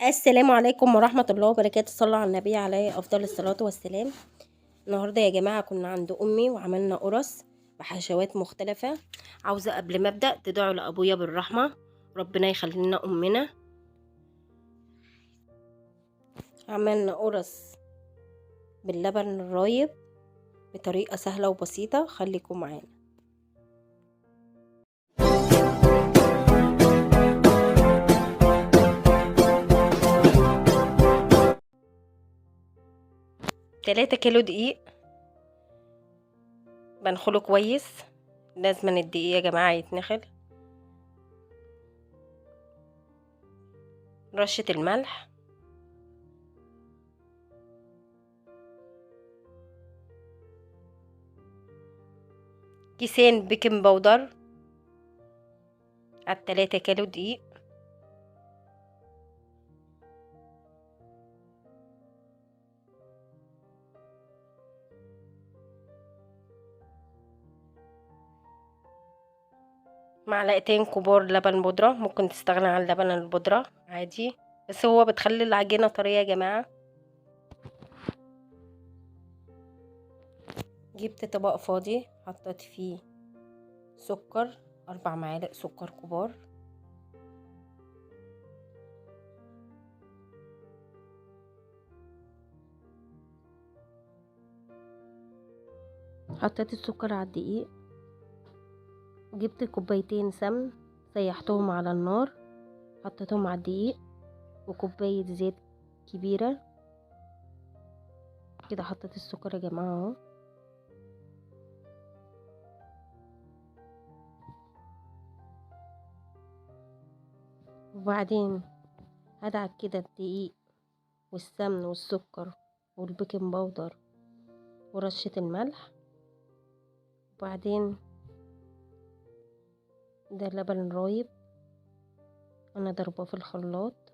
السلام عليكم ورحمة الله وبركاته. صلوا على النبي عليه أفضل الصلاة والسلام. النهاردة يا جماعة كنا عند أمي وعملنا قرص بحشوات مختلفة. عاوزة قبل ما أبدأ تدعوا لأبويا بالرحمة، ربنا يخلي لنا أمنا. عملنا قرص باللبن الرايب بطريقة سهلة وبسيطة، خليكم معانا. 3 كيلو دقيق بنخله كويس، لازم الدقيق يا جماعة يتنخل. رشة الملح، كيسين بيكنج باودر على 3 كيلو دقيق، معلقتين كبار لبن بودرة. ممكن تستغنى عن لبن البودرة عادي، بس هو بتخلي العجينة طرية يا جماعة. جبت طبق فاضي حطيت فيه سكر، 4 معالق سكر كبار. حطيت السكر على الدقيق، جبت كوبايتين سمن سيحتهم على النار، حطيتهم على الدقيق، وكوباية زيت كبيرة كده. حطيت السكر يا جماعة اهو، وبعدين هدعك كده الدقيق والسمن والسكر والبيكنج باودر ورشة الملح. وبعدين ده اللبن الرايب انا ضرباه في الخلاط،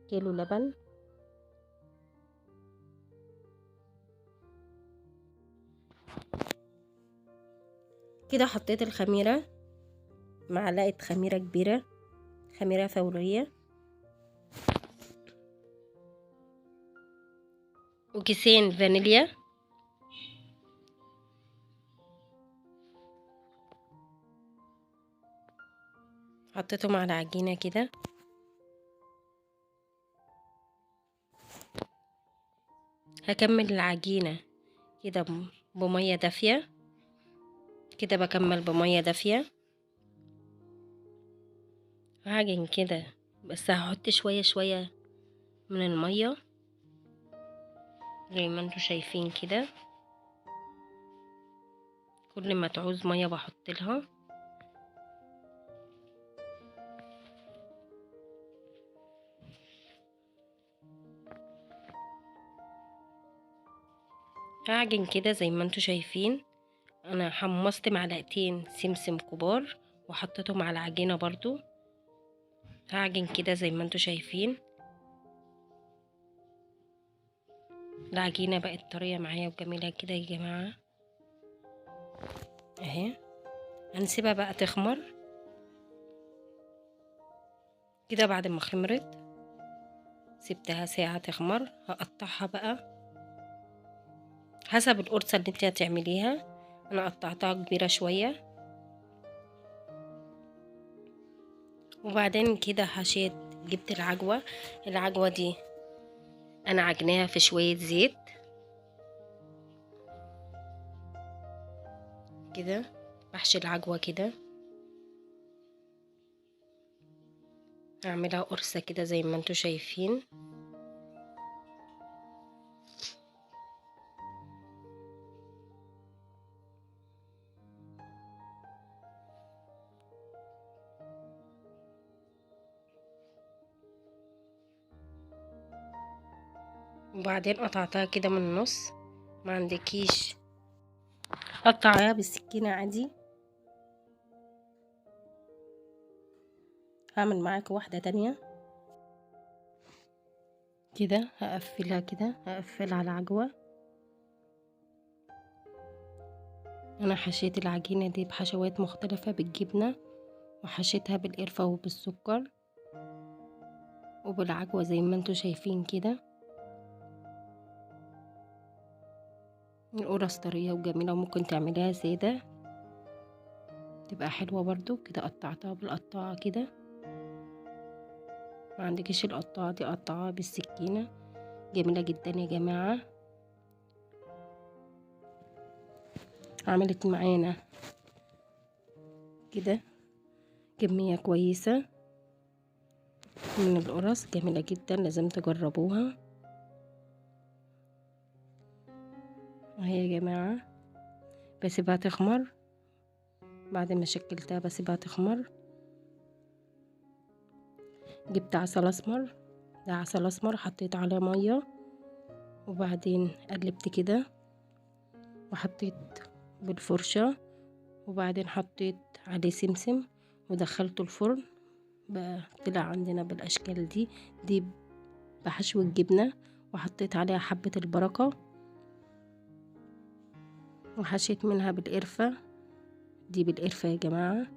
كيلو لبن. كده حطيت الخميرة، معلقة خميرة كبيرة، خميرة فورية، وكيسين فانيليا، حطيتهم على عجينة كده. هكمل العجينة كده بمية دافية، كده بكمل بمية دافية. هعجن كده، بس هحط شوية شوية من المية زي ما انتوا شايفين كده. كل ما تعوز مية بحط لها. هعجن كده زي ما انتوا شايفين. انا حمصت معلقتين سمسم كبار وحطيتهم على العجينة برضو. هعجن كده زي ما انتوا شايفين. العجينة بقت طرية معايا وجميلة كده يا جماعة اهي. هنسيبها بقى تخمر كده. بعد ما خمرت سبتها ساعة تخمر. هقطعها بقى حسب القرصة اللي انت هتعمليها. انا قطعتها كبيرة شوية. وبعدين كده حشيت، جبت العجوة دي انا عجناها في شوية زيت كده. بحشي العجوة كده، هعملها قرصة كده زي ما انتوا شايفين. وبعدين قطعتها كده من النص. ما عندكيش قطعيها بالسكينة عادي. هعمل معاك واحدة تانية كده. هقفلها كده، هقفل على العجوة. انا حشيت العجينة دي بحشوات مختلفة بالجبنة، وحشيتها بالقرفة وبالسكر. وبالعجوة زي ما انتوا شايفين كده. القرص طرية وجميلة، وممكن تعمليها سادة تبقى حلوة برضو كده. قطعتها بالقطاعة كده، ما عندكش القطاعة دي قطعها بالسكينة. جميلة جدا يا جماعة. عملت معانا كده كمية كويسة من القرص، جميلة جدا، لازم تجربوها اهي يا جماعة. بسيبها تخمر، بعد ما شكلتها بسيبها تخمر. جبت عسل اسمر، ده عسل اسمر، حطيت عليه مية وبعدين قلبت كده وحطيت بالفرشة، وبعدين حطيت عليه سمسم ودخلته الفرن. بقى طلع عندنا بالاشكال دي بحشو الجبنة، وحطيت عليها حبة البركة، وحشيت منها بالقرفة. دي بالقرفة يا جماعة،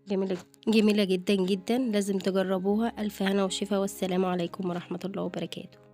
جميلة جميلة جدا جدا، لازم تجربوها. ألف هنا وشفا، والسلام عليكم ورحمة الله وبركاته.